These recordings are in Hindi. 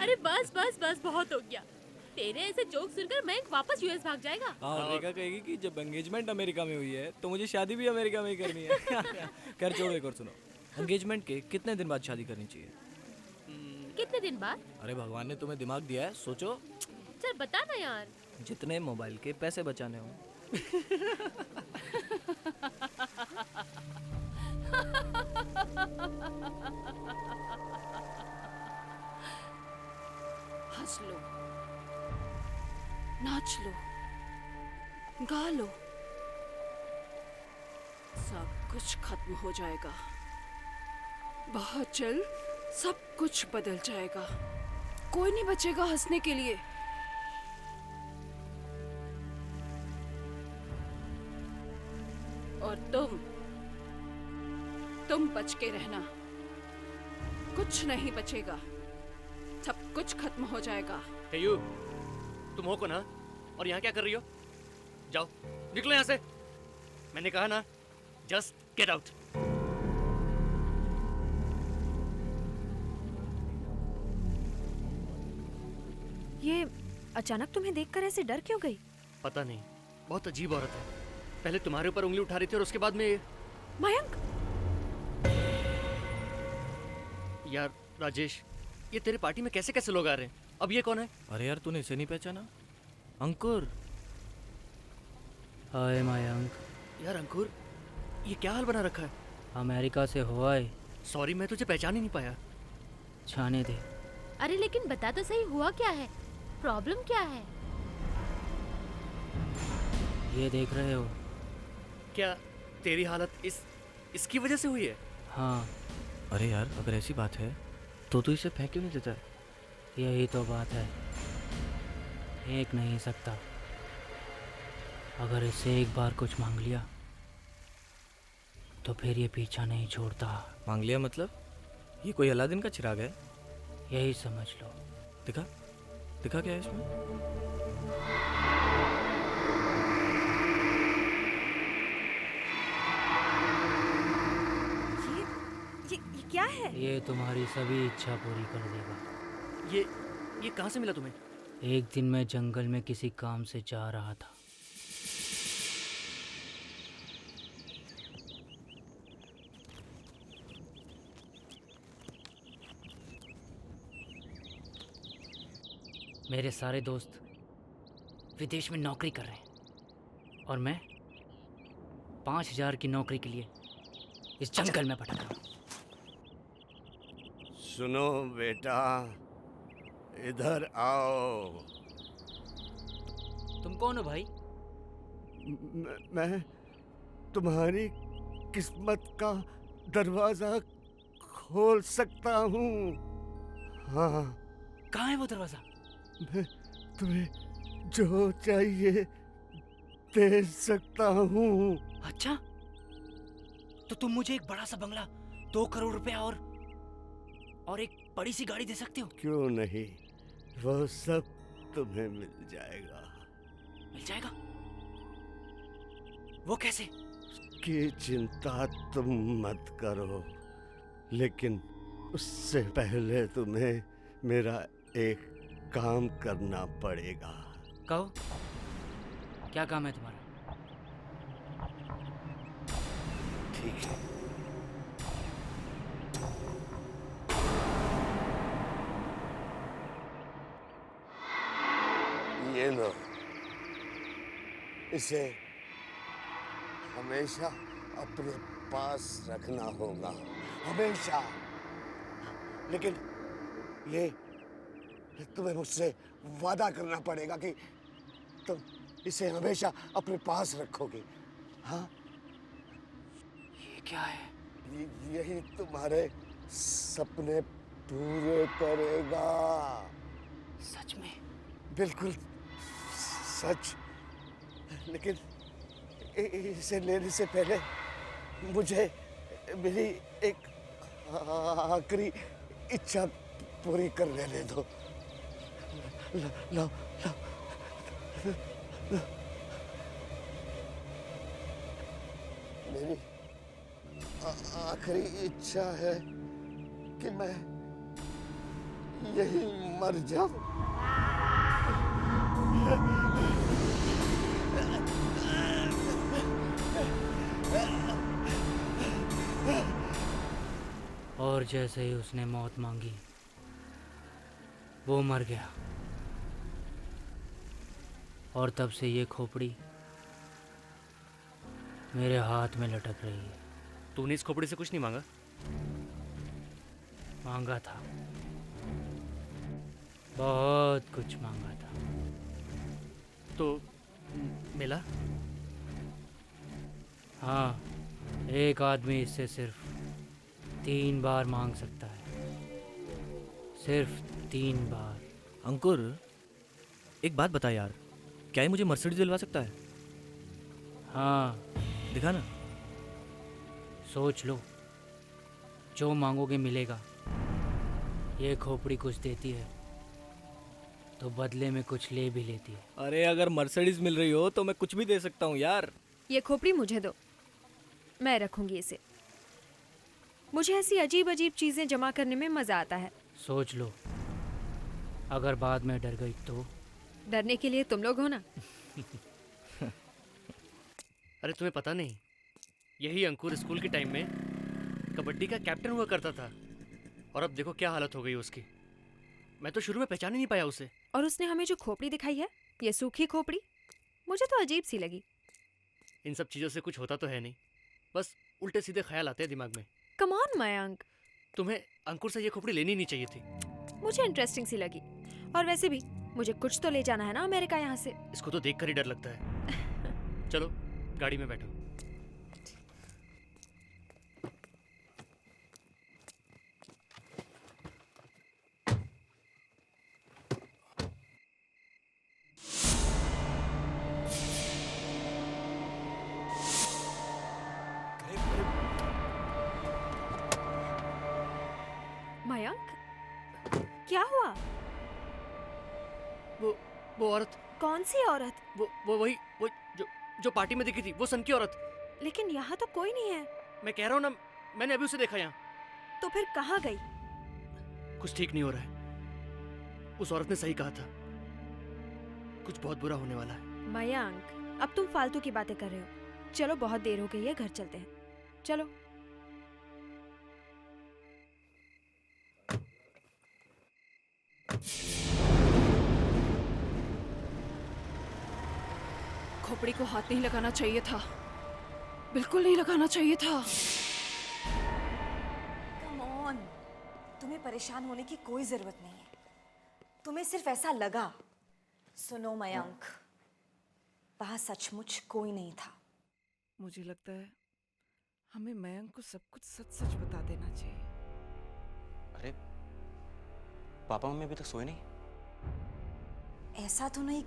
अरे बस बस बस बहुत हो गया। तेरे ऐसे जोक सुनकर मैं वापस यूएस भाग जाएगा। हाँ, रेखा कहेगी कि जब एंगेजमेंट अमेरिका में हुई है तो मुझे शादी भी अमेरिका में ही करनी है। खैर छोड़ो, एक और सुनो। एंगेजमेंट के कितने दिन बाद शादी करनी चाहिए? कितने दिन बाद? अरे भगवान ने तुम्हें दिमाग दिया है, सोचो। चल बता ना यार। जितने मोबाइल के पैसे बचाने हो। हंस लो, नाच लो, गा लो, सब कुछ खत्म हो जाएगा। बहुत जल्द सब कुछ बदल जाएगा। कोई नहीं बचेगा हंसने के लिए। और तुम बच के रहना। कुछ नहीं बचेगा, सब कुछ खत्म हो जाएगा। हे यू, तुम हो कौन ना? और यहाँ क्या कर रही हो? जाओ, निकलो यहाँ से। मैंने कहा ना, जस्ट गेट आउट। ये अचानक तुम्हें देखकर ऐसे डर क्यों गई? पता नहीं, बहुत अजीब औरत है। पहले तुम्हारे ऊपर उंगली उठा रही थी और उसके बाद में मयंक! यार राजेश, ये तेरे पार्टी में कैसे कैसे लोग आ रहे हैं? अब ये कौन है? अरे यार, तूने इसे नहीं पहचाना? अंकुर। हाय मयंक। यार अंकुर, ये क्या हाल बना रखा है? अमेरिका से हो आए? सॉरी, मैं तुझे पहचान ही नहीं पाया। छाने दे। अरे लेकिन बता तो सही, हुआ क्या है? प्रॉब्लम क्या है? ये देख रहे हो? क्या तेरी हालत इसकी वजह से हुई है? हाँ। अरे यार, अगर ऐसी बात है तो तू इसे फेंक क्यों नहीं देता? यही तो बात है, फेंक नहीं सकता। अगर इससे एक बार कुछ मांग लिया तो फिर ये पीछा नहीं छोड़ता। मांग लिया मतलब? ये कोई अलादीन का चिराग है? यही समझ लो। दिखा दिखा, क्या है इसमें? ये क्या है? ये तुम्हारी सभी इच्छा पूरी कर देगा। ये कहाँ से मिला तुम्हें? एक दिन मैं जंगल में किसी काम से जा रहा था। मेरे सारे दोस्त विदेश में नौकरी कर रहे हैं और मैं 5,000 की नौकरी के लिए इस जंगल में भटक रहा हूँ। सुनो बेटा, इधर आओ। तुम कौन हो भाई? मैं तुम्हारी किस्मत का दरवाजा खोल सकता हूँ। हाँ, कहाँ है वो दरवाजा? मैं तुम्हें जो चाहिए दे सकता हूँ। अच्छा, तो तुम मुझे एक बड़ा सा बंगला, 2 करोड़ रुपया और एक बड़ी सी गाड़ी दे सकते हो? क्यों नहीं, वो सब तुम्हें मिल जाएगा। मिल जाएगा? वो कैसे? की चिंता तुम मत करो, लेकिन उससे पहले तुम्हें मेरा एक काम करना पड़ेगा। कहो, क्या काम है तुम्हारा? ठीक है, ये लो, इसे हमेशा अपने पास रखना होगा, हमेशा। लेकिन ये तुम्हें मुझसे वादा करना पड़ेगा कि तुम इसे हमेशा अपने पास रखोगे। हाँ? ये क्या है? यही तुम्हारे सपने पूरे करेगा। सच में? बिल्कुल सच। लेकिन इसे लेने से पहले मुझे मेरी एक आखिरी इच्छा पूरी कर लेने दो। लो, लो। मेरी आखिरी इच्छा है कि मैं यही मर जाऊं। और जैसे ही उसने मौत मांगी वो मर गया। और तब से ये खोपड़ी मेरे हाथ में लटक रही है। तूने इस खोपड़ी से कुछ नहीं मांगा? मांगा था, बहुत कुछ मांगा था। तो मिला? हाँ, एक आदमी इससे सिर्फ 3 बार मांग सकता है, सिर्फ 3 बार। अंकुर, एक बात बता यार, क्या ये मुझे मर्सिडीज दिलवा सकता है? हाँ, दिखा ना। सोच लो, जो मांगोगे मिलेगा। ये खोपड़ी कुछ देती है तो बदले में कुछ ले भी लेती है। अरे अगर मर्सिडीज मिल रही हो तो मैं कुछ भी दे सकता हूँ यार। ये खोपड़ी मुझे दो, मैं रखूंगी इसे। मुझे ऐसी अजीब अजीब चीजें जमा करने में मजा आता है। सोच लो, अगर बाद में डर गई तो? डरने के लिए तुम लोग हो ना। अरे तुम्हें पता नहीं, यही अंकुर स्कूल के टाइम में कबड्डी का कैप्टन हुआ करता था। और अब देखो क्या हालत हो गई उसकी। मैं तो शुरू में पहचान ही नहीं पाया उसे। और उसने हमें जो खोपड़ी दिखाई है, ये सूखी खोपड़ी, मुझे तो अजीब सी लगी। इन सब चीज़ों से कुछ होता तो है नहीं, बस उल्टे सीधे ख्याल आते हैं दिमाग में। कम ऑन मयंक, तुम्हें अंकुर से ये खोपड़ी लेनी नहीं चाहिए थी। मुझे इंटरेस्टिंग सी लगी। और वैसे भी मुझे कुछ तो ले जाना है ना अमेरिका यहाँ से। इसको तो देखकर ही डर लगता है। चलो गाड़ी में बैठो। मयंक, क्या हुआ? वो औरत, कौन सी औरत? वो वही वो जो पार्टी में दिखी थी, वो सन की औरत। लेकिन यहाँ तो कोई नहीं है। मैं कह रहा हूँ ना, मैंने अभी उसे देखा यहाँ। तो फिर कहाँ गई? कुछ ठीक नहीं हो रहा है। उस औरत ने सही कहा था, कुछ बहुत बुरा होने वाला है। मयंक, अब तुम फालतू की बातें कर रहे हो। चलो, बहुत देर हो गई है, घर चलते हैं। चलो। खोपड़ी को हाथ नहीं लगाना चाहिए था, बिल्कुल नहीं लगाना चाहिए था। कम ऑन, तुम्हें परेशान होने की कोई जरूरत नहीं है। तुम्हें सिर्फ ऐसा लगा। सुनो मयंक, वहां सचमुच कोई नहीं था। मुझे लगता है हमें मयंक को सब कुछ सच सच बता देना चाहिए। अरे पापा मम्मी अभी तक सोए नहीं? ऐसा तो नहीं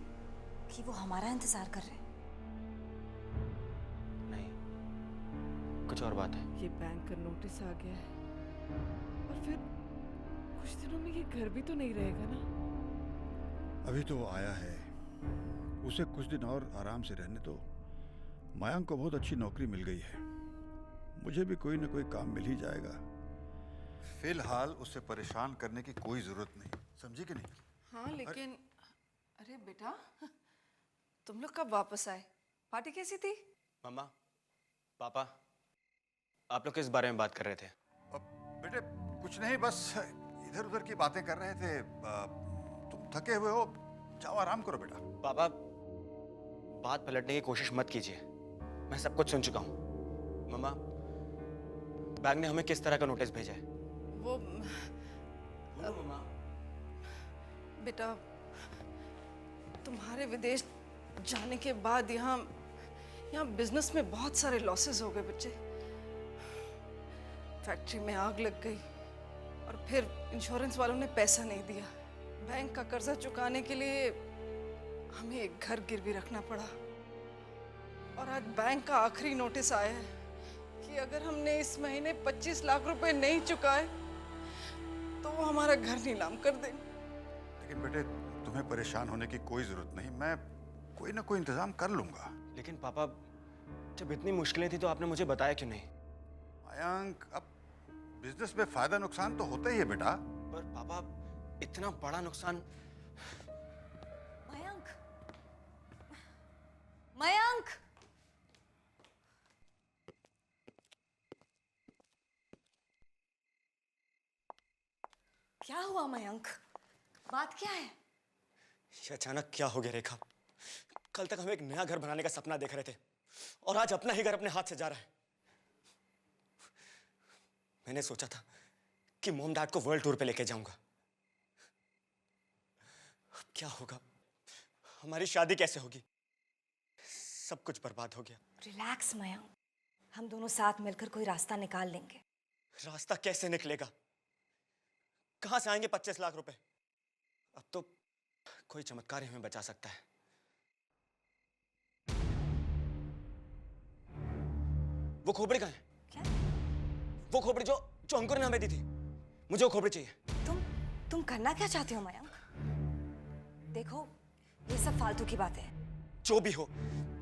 कि वो हमारा इंतजार कर रहे हैं। नहीं, कुछ और बात है। ये बैंक का नोटिस आ गया है और फिर कुछ दिनों में ये घर भी तो नहीं रहेगा ना। अभी तो वो आया है, उसे कुछ दिन और आराम से रहने दो। मयंक को बहुत अच्छी नौकरी मिल गई है, मुझे भी कोई ना कोई काम मिल ही जाएगा। फिलहाल उसे परेशान करने की कोई जरूरत नहीं, समझी कि नहीं? हाँ लेकिन अरे बेटा, तुम लोग कब वापस आए? पार्टी कैसी थी? मम्मा, पापा, आप लोग किस बारे में बात कर रहे थे? बेटे कुछ नहीं, बस इधर उधर की बातें कर रहे थे। तुम थके हुए हो, जाओ आराम करो बेटा। पापा, बात पलटने की कोशिश मत कीजिए, मैं सब कुछ सुन चुका हूँ। मम्मा, बैंक ने हमें किस तरह का नोटिस भेजा है? वो मम्मा, बेटा, तुम्हारे विदेश जाने के बाद यहाँ बिजनेस में बहुत सारे लॉसेस हो गए बच्चे। फैक्ट्री में आग लग गई और फिर इंश्योरेंस वालों ने पैसा नहीं दिया। बैंक का कर्जा चुकाने के लिए हमें एक घर गिरवी रखना पड़ा। और आज बैंक का आखिरी नोटिस आया है कि अगर हमने इस महीने 25 लाख रुपए नहीं चुकाए तो वो हमारा घर नीलाम कर देंगे। लेकिन बेटे तुम्हें परेशान होने की कोई जरूरत नहीं, मैं कोई ना कोई इंतजाम कर लूंगा। लेकिन पापा, जब इतनी मुश्किलें थी तो आपने मुझे बताया क्यों नहीं? मयंक, अब बिजनेस में फायदा नुकसान तो होता ही है बेटा। पर पापा, इतना बड़ा नुकसान। मयंक, मयंक, क्या हुआ मयंक? बात क्या है? ये अचानक क्या हो गया रेखा? कल तक हम एक नया घर बनाने का सपना देख रहे थे और आज अपना ही घर अपने हाथ से जा रहा है। मैंने सोचा था कि मॉम डैड को वर्ल्ड टूर पे लेके जाऊंगा। अब क्या होगा? हमारी शादी कैसे होगी? सब कुछ बर्बाद हो गया। रिलैक्स मयंक, हम दोनों साथ मिलकर कोई रास्ता निकाल लेंगे। रास्ता कैसे निकलेगा? कहां से आएंगे 25 लाख रुपए? अब तो कोई चमत्कार ही हमें बचा सकता है। वो खोपड़ी कहाँ है? क्या? वो खोपड़ी जो जो अंकुर ने हमें दी थी। मुझे वो खोपड़ी चाहिए। तुम करना क्या चाहते हो मयंक? देखो, ये सब फालतू की बातें हैं। जो भी हो,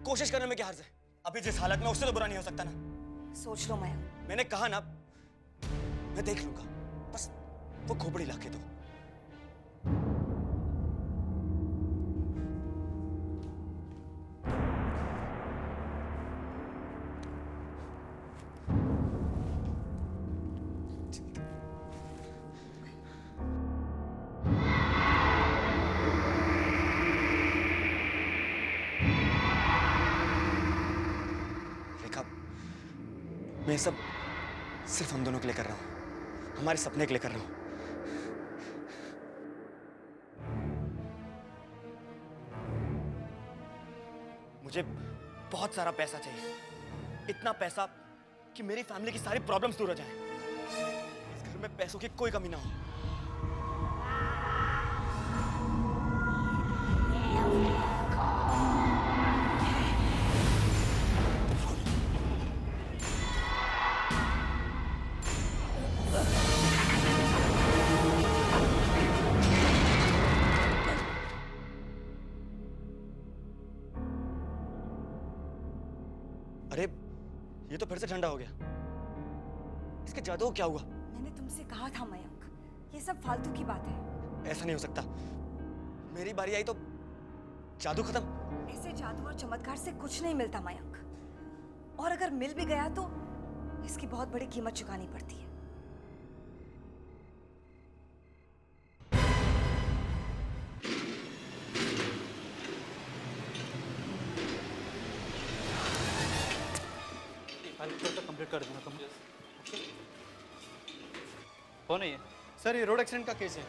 कोशिश करने में क्या हर्ज है? अभी जिस हालत में, उससे तो बुरा नहीं हो सकता ना। सोच लो मयंक। मैंने कहा ना, मैं देख लूंगा। बस वो खोपड़ी लाके दो। रेखा, मैं ये सब सिर्फ हम दोनों के लिए कर रहा हूं, हमारे सपने के लिए कर रहा हूं। मुझे बहुत सारा पैसा चाहिए, इतना पैसा कि मेरी फैमिली की सारी प्रॉब्लम्स दूर हो जाएं। इस घर में पैसों की कोई कमी ना हो। अरे, ये तो फिर से ठंडा हो गया। इसके जादू को क्या हुआ? मैंने तुमसे कहा था मयंक, ये सब फालतू की बात है। ऐसा नहीं हो सकता। मेरी बारी आई तो जादू खत्म। ऐसे जादू और चमत्कार से कुछ नहीं मिलता मयंक, और अगर मिल भी गया तो इसकी बहुत बड़ी कीमत चुकानी पड़ती है। कंप्लीट कर दूंगा तुम। कौन है ये? सर, ये रोड एक्सीडेंट का केस है।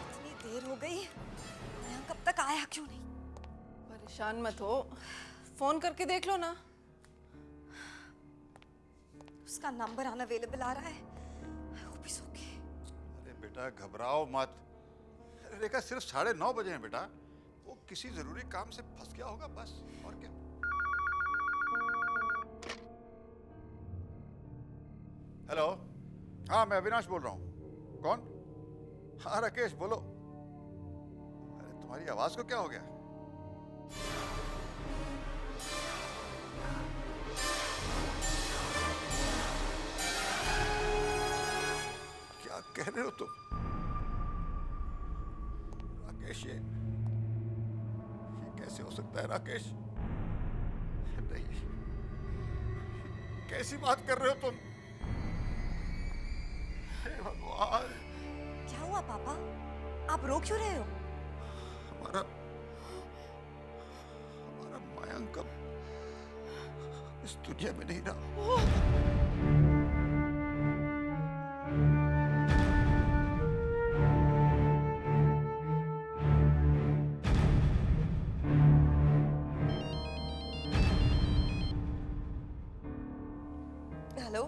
इतनी देर हो गई, मयंक अब तक आया क्यों नहीं? परेशान मत हो, फोन करके देख लो ना। उसका नंबर अनअवेलेबल आ रहा है। I hope he's okay. अरे बेटा घबराओ मत। रेखा सिर्फ 9:30 बजे हैं बेटा। वो किसी जरूरी काम से फंस गया होगा बस, और क्या। हेलो, हाँ मैं अविनाश बोल रहा हूँ। कौन? हाँ राकेश बोलो। अरे तुम्हारी आवाज को क्या हो गया? क्या कह रहे हो तुम? राकेश, ये कैसे हो सकता है राकेश? नहीं, कैसी बात कर रहे हो तुम? हे भगवान! क्या हुआ पापा? आप रो क्यों रहे हो? हमारा मयंक अब इस दुनिया में नहीं रहा। हेलो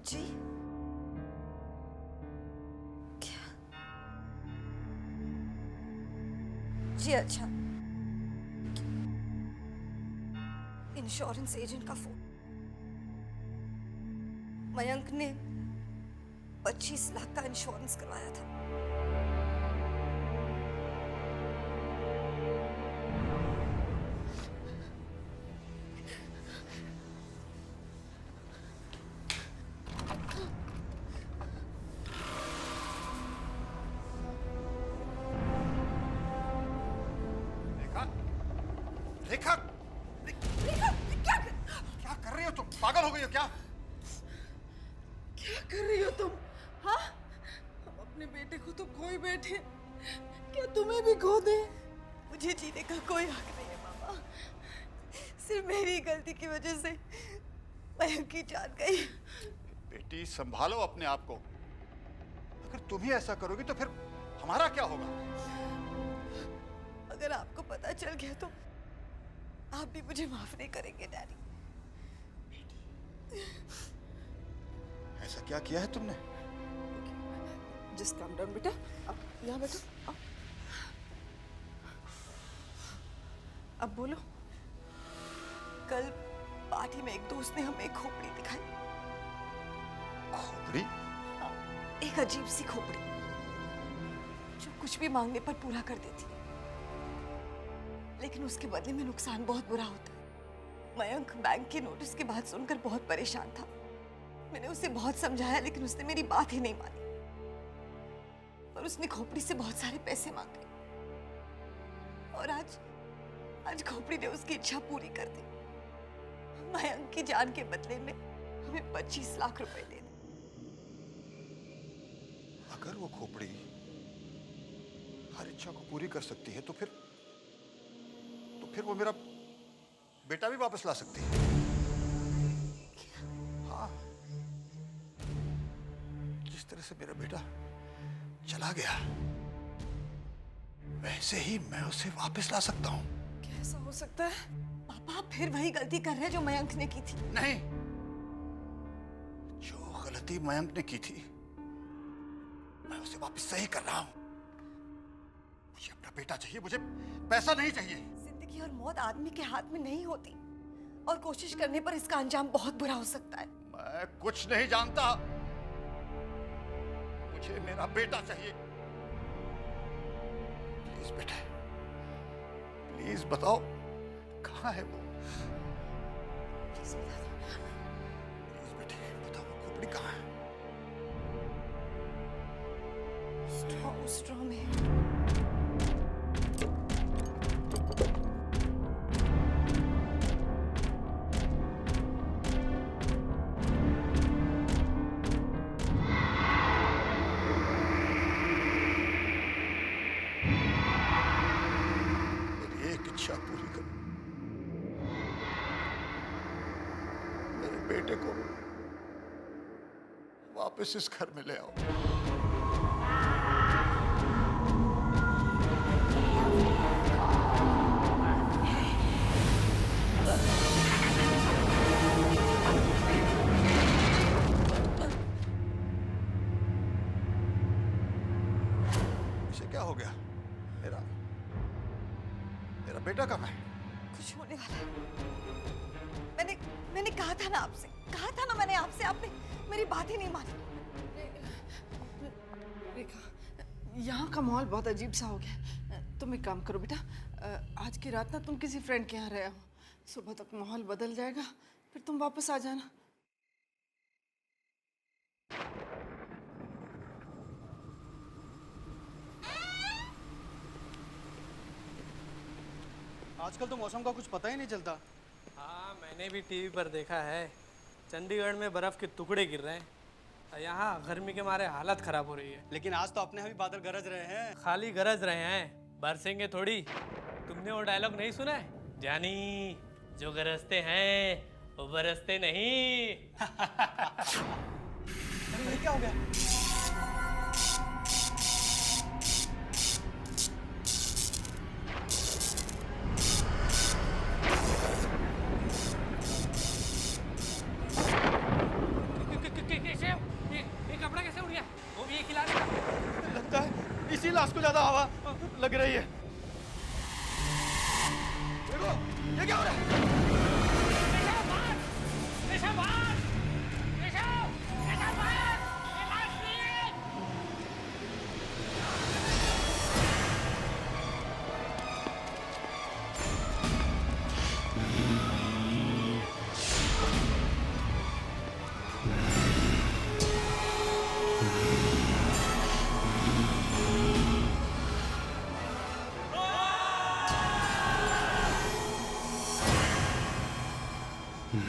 जी, क्या? जी अच्छा, इंश्योरेंस एजेंट का फोन। मयंक ने 25 लाख का इंश्योरेंस करवाया था। रेखा, रेखा, क्या कर रही हो तुम? पागल हो गई हो क्या? क्या कर रही हो तुम? हाँ, हम अपने बेटे को तो खो ही बैठे, क्या तुम्हें भी खो दे? मुझे जीने का कोई हक नहीं है मामा। सिर्फ मेरी गलती की वजह से मयंक की जान गई। बेटी संभालो अपने आप को। अगर तुम ही ऐसा करोगी तो फिर हमारा क्या होगा? अगर आपको पता चल गया तो आप भी मुझे माफ नहीं करेंगे डैडी। ऐसा क्या किया है तुमने? जस्ट काम डाउन बेटा, अब यहाँ बैठो। अब बोलो। कल पार्टी में एक दोस्त ने हमें एक खोपड़ी दिखाई। खोपड़ी? एक अजीब सी खोपड़ी जो कुछ भी मांगने पर पूरा कर देती, लेकिन उसके बदले में नुकसान बहुत बुरा होता है। मयंक बैंक के नोटिस की बात सुनकर बहुत परेशान था। मैंने उसे बहुत समझाया लेकिन उसने मेरी बात ही नहीं मानी और उसने खोपड़ी से बहुत सारे पैसे मांगे और आज खोपड़ी ने उसकी इच्छा पूरी कर दी। मयंक की जान के बदले में हमें 25 लाख रुपए दे दे। अगर वो खोपड़ी हर इच्छा को पूरी कर सकती है तो फिर वो मेरा बेटा भी वापस ला सकती है। हाँ, जिस तरह से मेरा बेटा चला गया वैसे ही मैं उसे वापस ला सकता हूँ। कैसा हो सकता है? पापा आप फिर वही गलती कर रहे हैं जो मयंक ने की थी। नहीं, जो गलती मयंक ने की थी मैं उसे वापस सही कर रहा हूँ। मुझे अपना बेटा चाहिए, मुझे पैसा नहीं चाहिए। जिंदगी और मौत आदमी के हाथ में नहीं होती और कोशिश करने पर इसका अंजाम बहुत बुरा हो सकता है। मैं कुछ नहीं जानता, मुझे मेरा बेटा चाहिए। प्लीज बेटा, प्लीज बताओ कहाँ है वो? प्लीज बता दो। प्लीज बेटे बताओ खोपड़ी कहाँ है? स्ट्रॉ में। मेरी एक इच्छा पूरी करो, मेरे बेटे को वापस इस घर में ले आओ। इसे क्या हो गया? मेरा बेटा कहाँ है? कुछ होने वाला है। मैंने कहा था ना आपसे, मैंने आपसे, आपने मेरी बात ही नहीं मानी। रेखा, यहाँ का माहौल बहुत अजीब सा हो गया। तुम एक काम करो बेटा, आज की रात ना तुम किसी फ्रेंड के यहाँ रहे हो। सुबह तक माहौल बदल जाएगा, फिर तुम वापस आ जाना। आजकल तो मौसम का कुछ पता ही नहीं चलता। हाँ, मैंने भी टीवी पर देखा है। चंडीगढ़ में बर्फ के टुकड़े गिर रहे हैं। यहाँ गर्मी के मारे हालत खराब हो रही है। लेकिन आज तो अपने यहाँ भी बादल गरज रहे हैं। खाली गरज रहे हैं, बरसेंगे थोड़ी। तुमने वो डायलॉग नहीं सुना है? जानी जो गरजते हैं वो बरसते नहीं। अरे ये क्या हो गया? ये कपड़ा कैसे उड़ गया? वो भी एक ही लाश। लगता है इसी लाश को ज्यादा हवा लग रही है। देखो ये क्या हो रहा है? मेरा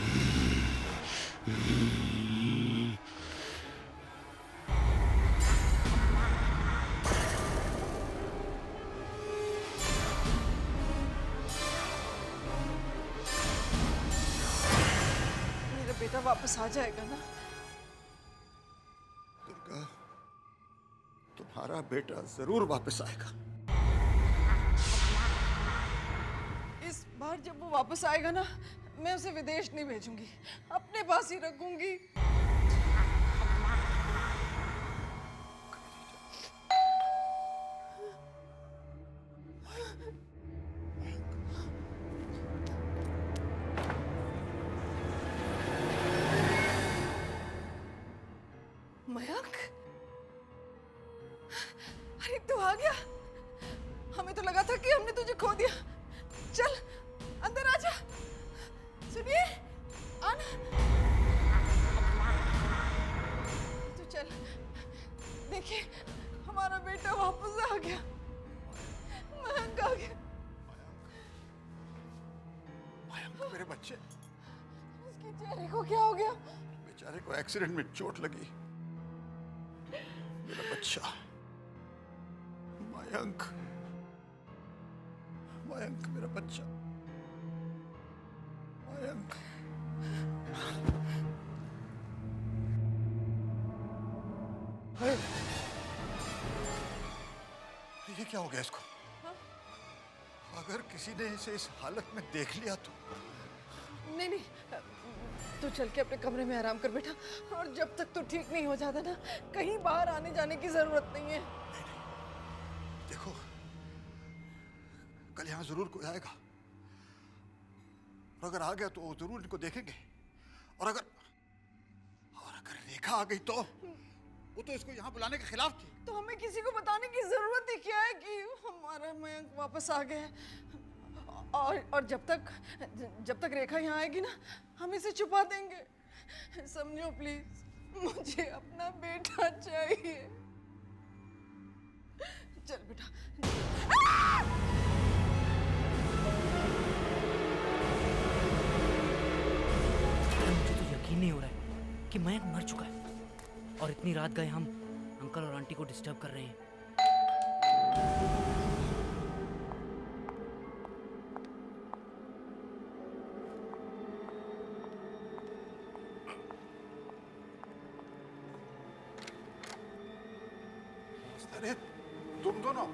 बेटा वापस आ जाएगा ना? दुर्गा, तुम्हारा बेटा जरूर वापस आएगा। इस बार जब वो वापस आएगा ना, मैं उसे विदेश नहीं भेजूंगी, अपने पास ही रखूंगी। मयंक, अरे तू आ गया। हमें तो लगा था कि हमने तुझे खो दिया। चल अंदर आ जा। सुनिए, आना। तू चल, देखिए हमारा बेटा वापस आ गया। मयंक आ गया। मयंक मेरे बच्चे। उसके चेहरे को क्या हो गया? बेचारे को एक्सीडेंट में चोट लगी। मेरा बच्चा मयंक, मयंक मेरा बच्चा मयंक। अरे, ये क्या हो गया इसको? अगर किसी ने इसे इस हालत में देख लिया तो? नहीं नहीं, तू चल के अपने कमरे में आराम कर बेटा, और जब तक तू ठीक नहीं हो जाता ना, कहीं बाहर आने जाने की जरूरत नहीं है। देखो, कल यहाँ जरूर कोई आएगा, और अगर आ गया तो जरूर इनको देखेंगे, और अगर रेखा आ गई तो वो तो इसको यहाँ बुलाने के खिलाफ थी। तो हमें किसी को बताने की जरूरत ही क्या है कि हमारा मयंक वापस आ गया है। और जब तक रेखा यहाँ आएगी ना, हम इसे छुपा देंगे। समझो प्लीज, मुझे अपना बेटा चाहिए। चल बेटा। मुझे तो यकीन नहीं हो रहा है कि मयंक मर चुका है, और इतनी रात गए हम अंकल और आंटी को डिस्टर्ब कर रहे हैं। अरे तुम दोनों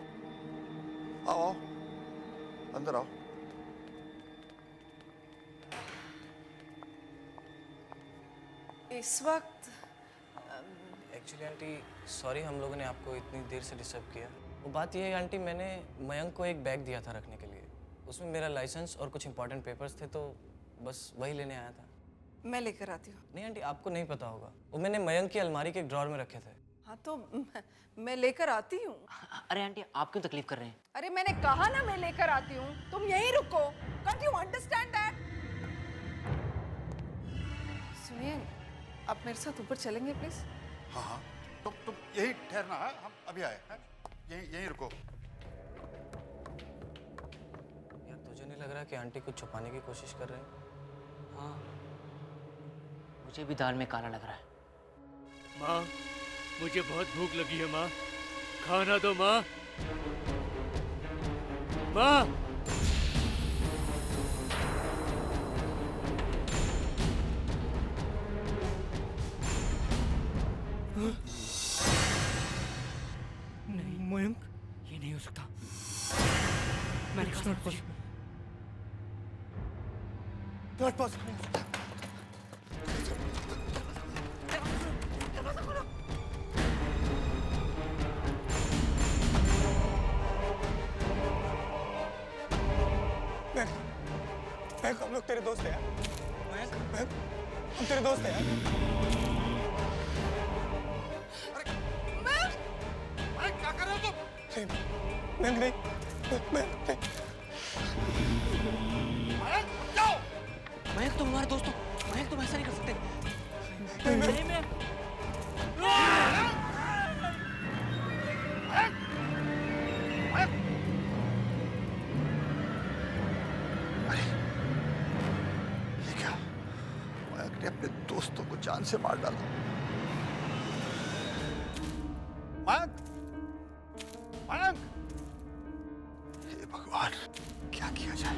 आओ, अंदर आओ। इस वक्त एक्चुअली आंटी सॉरी, हम लोगों ने आपको इतनी देर से डिस्टर्ब किया। वो बात ये है आंटी, मैंने मयंक को एक बैग दिया था रखने के लिए। उसमें मेरा लाइसेंस और कुछ इंपॉर्टेंट पेपर्स थे, तो बस वही लेने आया था। मैं लेकर आती हूँ। नहीं आंटी, आपको नहीं पता होगा, वो मैंने मयंक की अलमारी के एक ड्रॉर में रखे थे। हाँ तो मैं लेकर आती हूँ। अरे आंटी, आप क्यों तकलीफ कर रहे हैं? अरे मैंने कहा ना मैं लेकर आती हूँ, तुम यहीं रुको। Can't you understand that? सुनिए, आप मेरे साथ ऊपर चलेंगे प्लीज? हाँ हाँ, तुम यही ठहरना है, हम अभी आए हैं। यहीं रुको। यार तुझे नहीं लग रहा कि आंटी कुछ छुपाने की कोशिश कर रहे हैं? हाँ, मुझे भी दाल में काला लग रहा है। माँ, मुझे बहुत भूख लगी है माँ, खाना दो माँ। माँ, नहीं मयंक, ये नहीं हो सकता। मैंने कहा था तुझे। Not possible. महक, हम लोग तेरे दोस्त हैं यार। महक, हम तेरे दोस्त हैं यार। महक, क्या कर रहे हो तुम? महक नहीं, महक नहीं। महक, जाओ। मयंक तुम हमारे दोस्त हो, मयंक तुम ऐसा नहीं कर सकते। नहीं, मैं जान से मार डाला। मयंक, मयंक, हे भगवान, क्या किया जाए?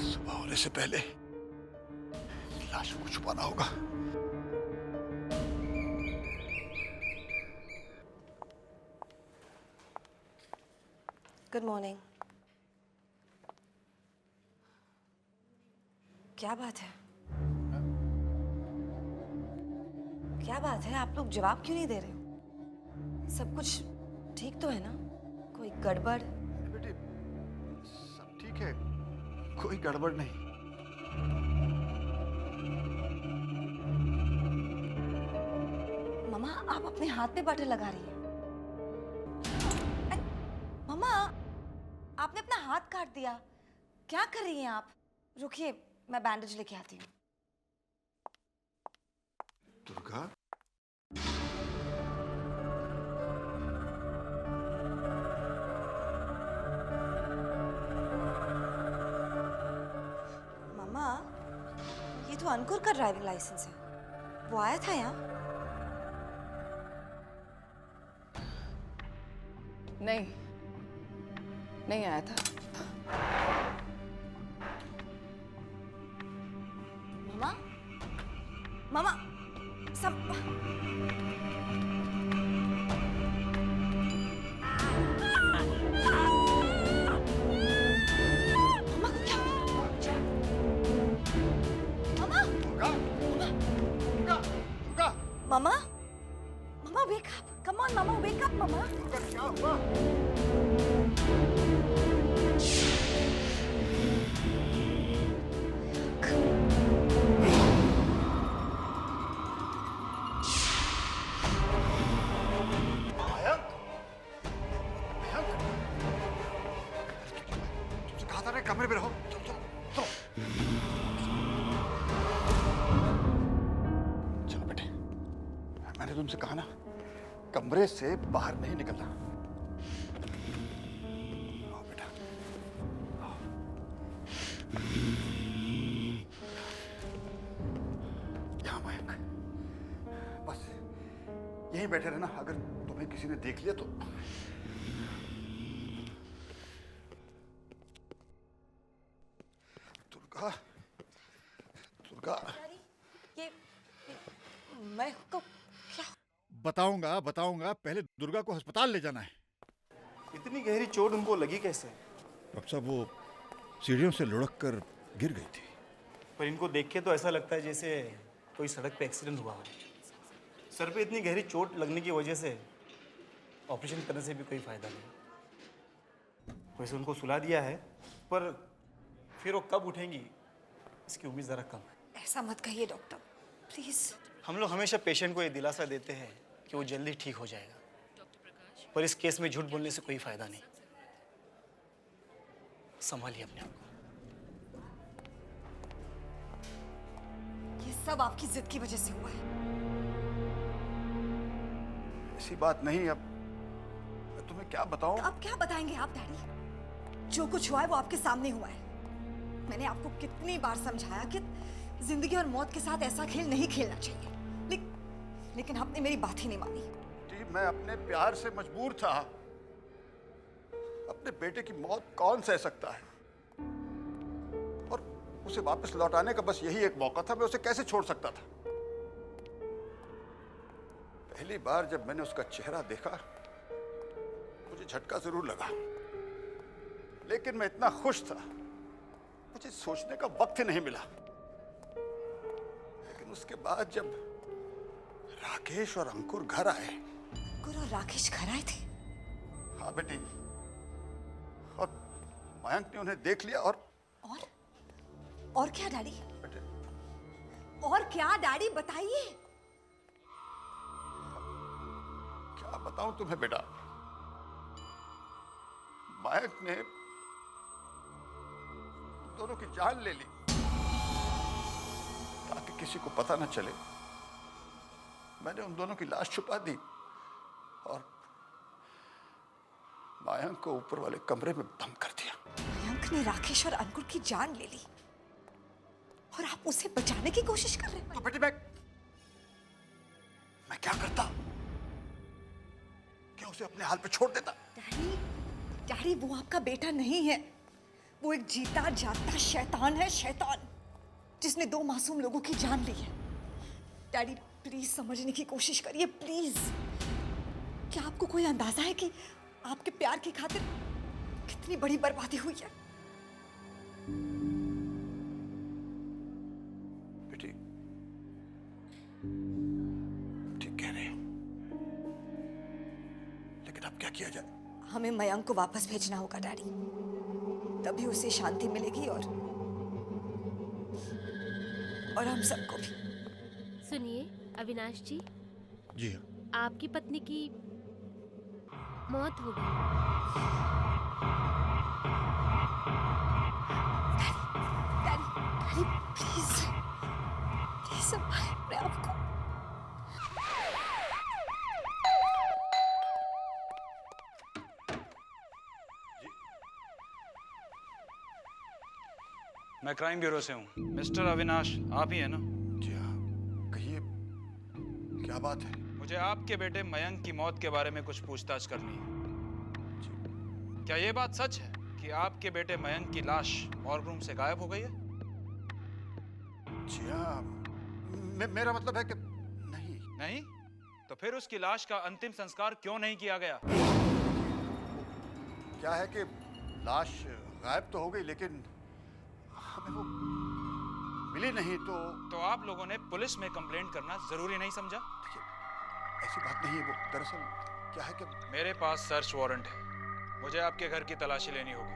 सुबह होने से पहले लाशों को छुपाना होगा। Good morning. क्या बात है? क्या बात है? आप लोग जवाब क्यों नहीं दे रहे हो? सब कुछ ठीक तो है ना? कोई गड़बड़? बेटे, सब ठीक है, कोई गड़बड़ नहीं। मम्मा, आप अपने हाथ पे बटर लगा रही हैं। मम्मा, आपने अपना हाथ काट दिया। क्या कर रही हैं आप? रुकिए, मैं बैंडेज लेके आती हूँ। दुर्गा, मम्मा, ये तो अंकुर का ड्राइविंग लाइसेंस है। वो आया था यहाँ? नहीं, नहीं आया था। मम्मा, मम्मा, सब मम्मा को क्या? मम्मा, मम्मा, मम्मा wake up! Come on, mamma wake up, मम्मा। क्या हुआ? कमरे में रहो। चलो बेटे, मैंने तुमसे कहा ना, कमरे से बाहर नहीं निकलना। आओ बेटा, आओ। यहाँ मयंक, बस यहीं बैठे रहना। अगर तुम्हें किसी ने देख लिया तो दुर्गा, दुर्गा, ये मैं को क्या? बताऊंगा बताऊंगा, पहले दुर्गा को अस्पताल ले जाना है। इतनी गहरी चोट उनको लगी कैसे? डॉक्टर साहब, वो सीढ़ियों से लुढ़क कर गिर गई थी। पर इनको देख के तो ऐसा लगता है जैसे कोई सड़क पे एक्सीडेंट हुआ हो। सर पे इतनी गहरी चोट लगने की वजह से ऑपरेशन करने से भी कोई फायदा नहीं। वैसे उनको सुला दिया है, पर फिर वो कब उठेंगी इसकी उम्मीद ज़रा कम है। ऐसा मत कहिए डॉक्टर, प्लीज। हम लोग हमेशा पेशेंट को ये दिलासा देते हैं कि वो जल्दी ठीक हो जाएगा, पर इस केस में झूठ बोलने से कोई फायदा नहीं। संभालिए अपने आप को। ये सब आपकी जिद की वजह से हुआ है। ऐसी बात नहीं। अब मैं तुम्हें क्या बताऊं? अब क्या बताएंगे आप डैडी? जो कुछ हुआ है वो आपके सामने हुआ है। मैंने आपको कितनी बार समझाया कि जिंदगी और मौत के साथ ऐसा खेल नहीं खेलना चाहिए, लेकिन आपने मेरी बात ही नहीं मानी। जी, मैं अपने प्यार से मजबूर था। अपने बेटे की मौत कौन सह सकता है? और उसे वापस लौटाने का बस यही एक मौका था। मैं उसे कैसे छोड़ सकता था? पहली बार जब मैंने उसका चेहरा देखा, मुझे झटका जरूर लगा, लेकिन मैं इतना खुश था, मुझे सोचने का वक्त ही नहीं मिला। लेकिन उसके बाद जब राकेश और अंकुर घर आए। अंकुर और राकेश घर आए थे? हाँ बेटी, और मयंक ने उन्हें देख लिया। और क्या डैडी? और क्या डैडी, बताइए। क्या बताऊं तुम्हें बेटा? मयंक ने दोनों की जान ले ली ताकि किसी को पता न चले। मैंने उन दोनों की लाश छुपा दी और मयंक को ऊपर वाले कमरे में बंद कर दिया। मयंक, मयंक ने राकेश और अंकुर की जान ले ली और आप उसे बचाने की कोशिश कर रहे हैं। तो बेटी मैं क्या करता? क्या उसे अपने हाल पे छोड़ देता? डैडी, डैडी वो आपका बेटा नहीं है, वो एक जीता जागता शैतान है, शैतान जिसने 2 मासूम लोगों की जान ली है। डैडी प्लीज समझने की कोशिश करिए, प्लीज। क्या आपको कोई अंदाजा है कि आपके प्यार की खातिर कितनी बड़ी बर्बादी हुई है? बेटी ठीक कह रहे हो, लेकिन अब क्या किया जाए? हमें मयंक को वापस भेजना होगा डैडी, तभी उसे शांति मिलेगी और हम सबको भी। सुनिए अविनाश जी, जी हाँ। आपकी पत्नी की मौत हो गई। डैडी प्लीज प्लीज संभालिए अपने आप को। मैं क्राइम ब्यूरो से हूँ। मिस्टर अविनाश आप ही है ना? जी हाँ, कहिए क्या बात है? मुझे आपके बेटे मयंक की मौत के बारे में कुछ पूछताछ करनी है। क्या ये बात सच है कि आपके बेटे मयंक की लाश मॉर्ग रूम से गायब हो गई है? जी हाँ, मेरा मतलब है कि नहीं? तो फिर उसकी लाश का अंतिम संस्कार क्यों नहीं किया गया? क्या है कि लाश गायब तो हो गई, लेकिन हमें वो मिली नहीं। तो आप लोगों ने पुलिस में कंप्लेंट करना जरूरी नहीं समझा? ऐसी बात नहीं है। वो दरअसल क्या है कि मेरे पास सर्च वारंट है, मुझे आपके घर की तलाशी लेनी होगी।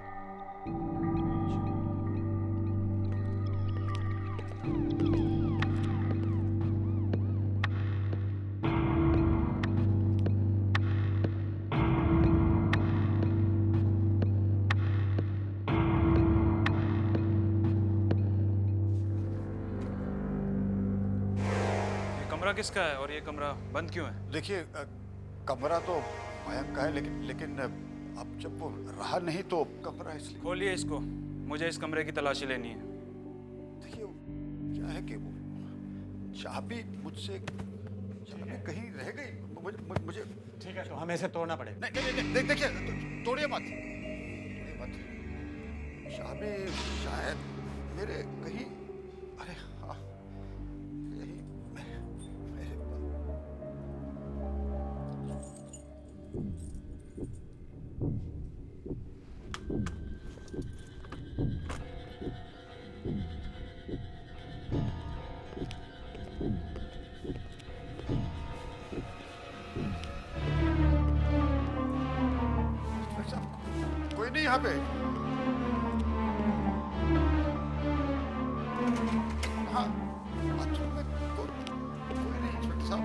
कमरा किसका है और ये कमरा बंद क्यों है? देखिए, कमरा तो मयंक का है, लेकिन अब जब वो रहा नहीं तो कमरा इसलिए। खोलिए इसको, मुझे इस कमरे की तलाशी लेनी है। देखिए क्या है कि वो चाबी मुझसे कहीं रह गई। मुझे ठीक है, तो हमें इसे तोड़ना पड़ेगा। नहीं, देखिए तोड़िए मत। चाबी शायद मेरे कहीं, अरे हाँ यही मेरे कोई नहीं यहाँ पे। हाँ, बाथरूम में कोई नहीं इंस्पेक्टर साहब।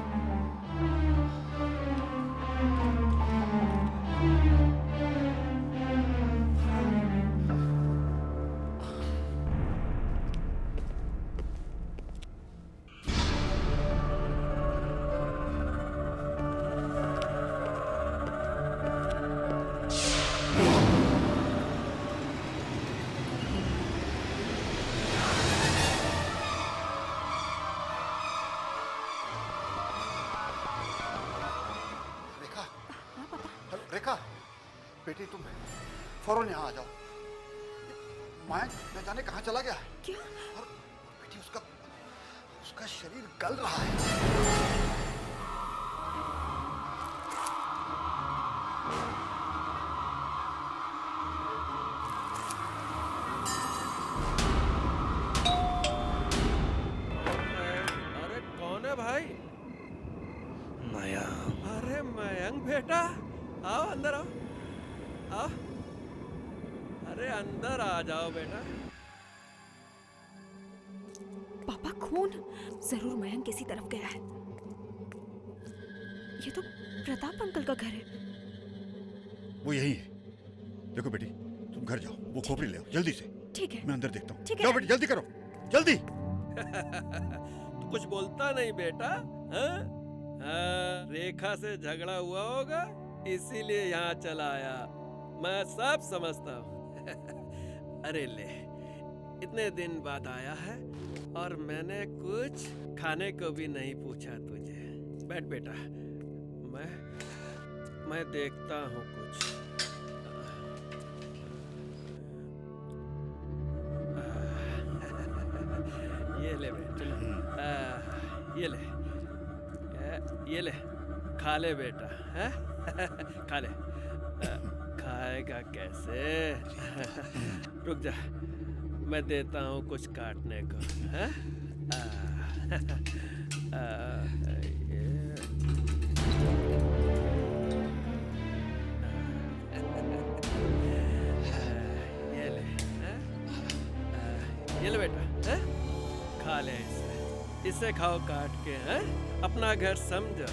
रेखा, बेटी तुम फौरन यहाँ आ जाओ। मयंक न जाने कहाँ चला गया है। क्या? और बेटी उसका शरीर गल रहा है। अरे कौन है भाई? मयंक। अरे मयंक बेटा, आओ अंदर आओ। आओ, अरे अंदर आ जाओ बेटा। पापा खून जरूर मयंक किसी तरफ गया है। ये तो प्रताप अंकल का घर है। वो यही है। देखो बेटी, तुम घर जाओ, वो खोपड़ी ले आओ जल्दी से। ठीक है, मैं अंदर देखता हूँ। ठीक है। जाओ बेटी, जल्दी करो, जल्दी। तू कुछ बोलता नहीं बेटा? हाँ? हाँ, रेखा से झगड़ा हुआ होगा इसीलिए यहाँ चला आया। मैं सब समझता हूँ। अरे ले, इतने दिन बाद आया है और मैंने कुछ खाने को भी नहीं पूछा तुझे। बैठ बेटा, मैं देखता हूँ कुछ। ये ले बेटा, ये ले, खा ले बेटा, है? खा ले। खाएगा कैसे? रुक जा, मैं देता हूँ कुछ काटने को, है? ये ले बेटा, है? खा ले इसे खाओ काट के, हैं? अपना घर समझो।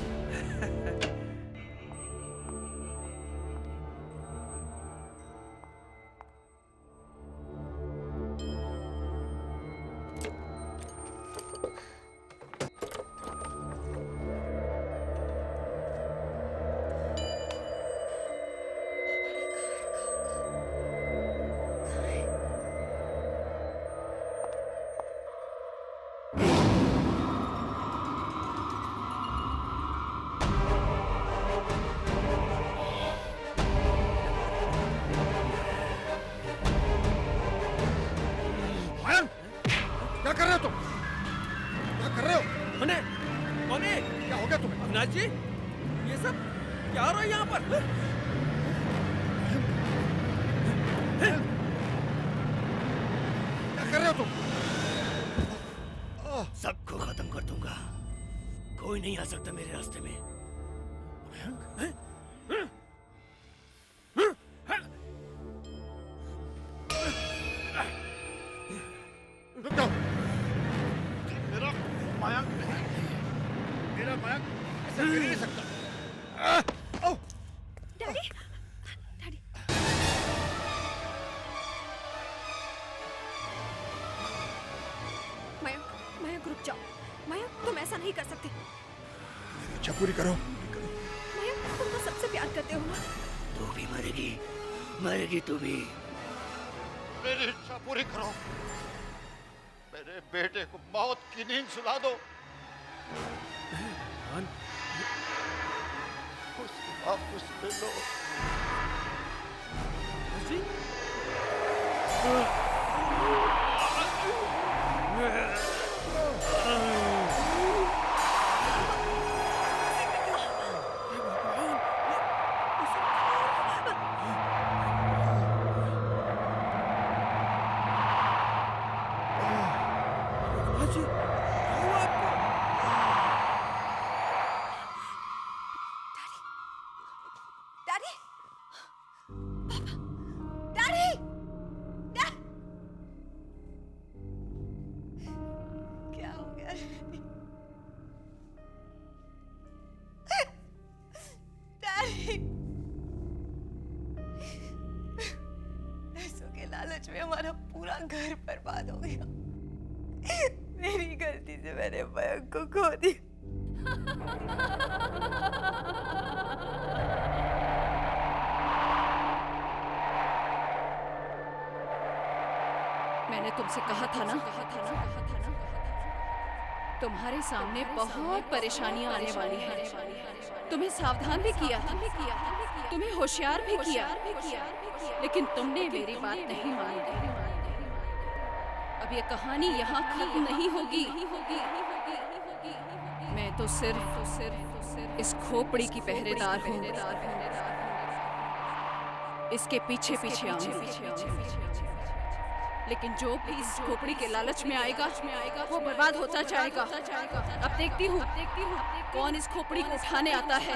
जी, ये सब क्या हो रहा है यहाँ पर? क्या कर रहे हो तुम? सबको खत्म कर दूंगा, कोई नहीं आ सकता मेरे रास्ते में। रुक जाओ, मेरा मयंक ऐसे गिर नहीं सकता। Daddy, daddy. मयंक रुक जाओ। मयंक, तुम ऐसा नहीं कर सकते। इच्छा पूरी करो। मयंक, तुम तो सबसे प्यार करते हो ना। तू भी मरेगी, मरेगी तू भी। मेरी इच्छा पूरी करो, मेरे बेटे को मौत की नींद सुला दो। वापस ले लो। लालच में हमारा पूरा घर बर्बाद हो गया। मेरी गलती से मैंने मयंक को खो दिया। मैंने तुमसे कहा था ना, तुम्हारे सामने बहुत परेशानियां आने वाली हैं। तुम्हें सावधान भी किया था, तुम्हें होशियार भी किया, लेकिन तुमने मेरी बात नहीं मानी। अब ये कहानी यहाँ खत्म नहीं होगी। मैं तो सिर्फ इस खोपड़ी की पहरेदार हूँ। इसके पीछे पीछे आऊंगी। लेकिन जो भी इस खोपड़ी के लालच में आएगा वो बर्बाद होता जाएगा। अब देखती हूँ कौन इस खोपड़ी को उठाने आता है।